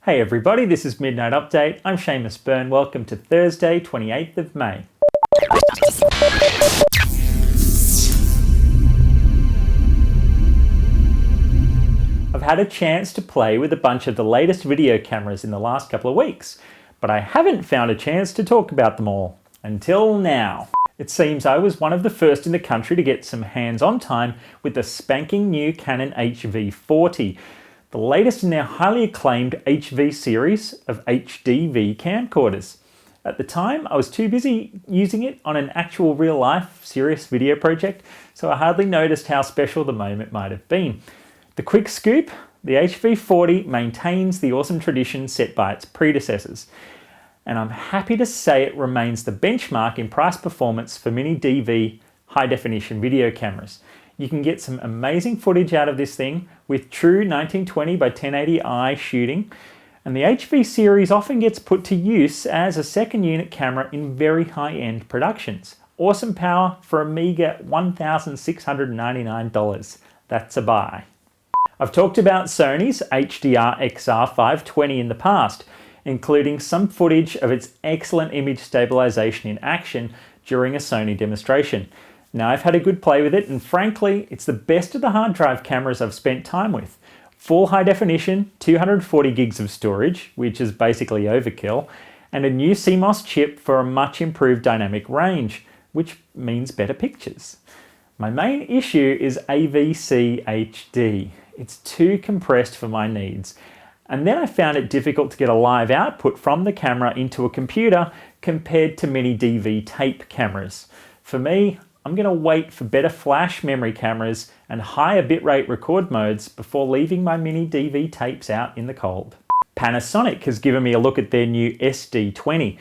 Hey everybody, this is Midnight Update. I'm Seamus Byrne. Welcome to Thursday, 28th of May. I've had a chance to play with a bunch of the latest video cameras in the last couple of weeks, but I haven't found a chance to talk about them all. Until now. It seems I was one of the first in the country to get some hands-on time with the spanking new Canon HV40. The latest in their highly acclaimed HV series of HDV camcorders. At the time, I was too busy using it on an actual real-life serious video project, so I hardly noticed how special the moment might have been. The quick scoop, the HV40 maintains the awesome tradition set by its predecessors, and I'm happy to say it remains the benchmark in price performance for mini DV high-definition video cameras. You can get some amazing footage out of this thing with true 1920 by 1080i shooting, and the HV series often gets put to use as a second unit camera in very high-end productions. Awesome power for a meager $1,699. That's a buy. I've talked about Sony's XR520 in the past, including some footage of its excellent image stabilization in action during a Sony demonstration. Now, I've had a good play with it, and frankly, it's the best of the hard drive cameras I've spent time with. Full high definition, 240 gigs of storage, which is basically overkill, and a new CMOS chip for a much improved dynamic range, which means better pictures. My main issue is AVC HD. It's too compressed for my needs. And then I found it difficult to get a live output from the camera into a computer compared to mini DV tape cameras. For me, I'm going to wait for better flash memory cameras and higher bitrate record modes before leaving my mini DV tapes out in the cold. Panasonic has given me a look at their new SD20.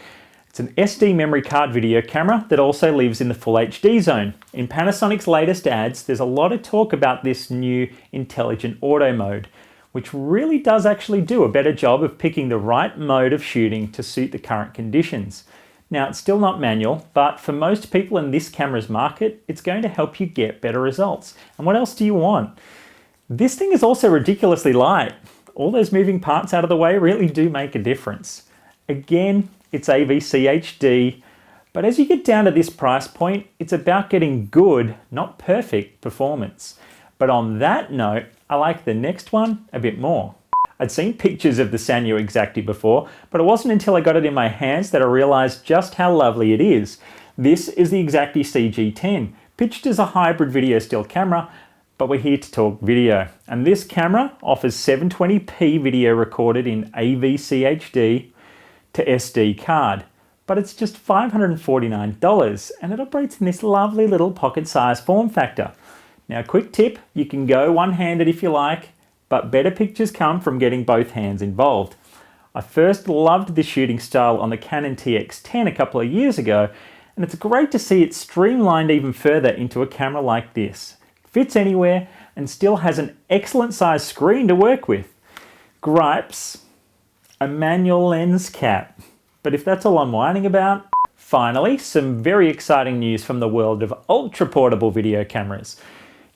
It's an SD memory card video camera that also lives in the full HD zone. In Panasonic's latest ads, there's a lot of talk about this new intelligent auto mode, which really does actually do a better job of picking the right mode of shooting to suit the current conditions. Now, it's still not manual, but for most people in this camera's market, it's going to help you get better results. And what else do you want? This thing is also ridiculously light. All those moving parts out of the way really do make a difference. Again, it's AVC HD, but as you get down to this price point, it's about getting good, not perfect performance. But on that note, I like the next one a bit more. I'd seen pictures of the Sanyo Xacti before, but it wasn't until I got it in my hands that I realized just how lovely it is. This is the Xacti CG10, pitched as a hybrid video still camera, but we're here to talk video. And this camera offers 720p video recorded in AVC HD to SD card, but it's just $549, and it operates in this lovely little pocket-sized form factor. Now, quick tip, you can go one-handed if you like, but better pictures come from getting both hands involved. I first loved this shooting style on the Canon TX10 a couple of years ago, and it's great to see it streamlined even further into a camera like this. It fits anywhere and still has an excellent sized screen to work with. Gripes, a manual lens cap. But if that's all I'm whining about, finally, some very exciting news from the world of ultra portable video cameras.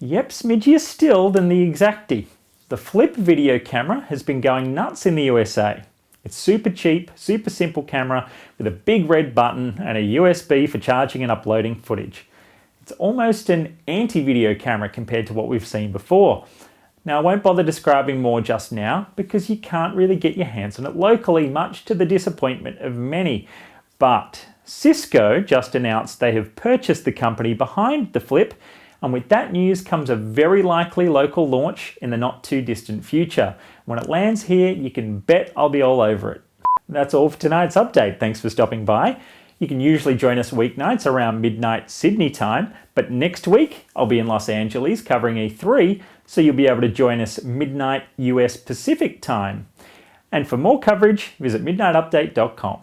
Yep, smidgier still than the Xacti. The Flip video camera has been going nuts in the USA. It's super cheap, super simple camera with a big red button and a USB for charging and uploading footage. It's almost an anti-video camera compared to what we've seen before. Now, I won't bother describing more just now because you can't really get your hands on it locally, much to the disappointment of many. But Cisco just announced they have purchased the company behind the Flip, and with that news comes a very likely local launch in the not too distant future. When it lands here, you can bet I'll be all over it. That's all for tonight's update. Thanks for stopping by. You can usually join us weeknights around midnight Sydney time, but next week I'll be in Los Angeles covering E3, so you'll be able to join us midnight US Pacific time. And for more coverage, visit midnightupdate.com.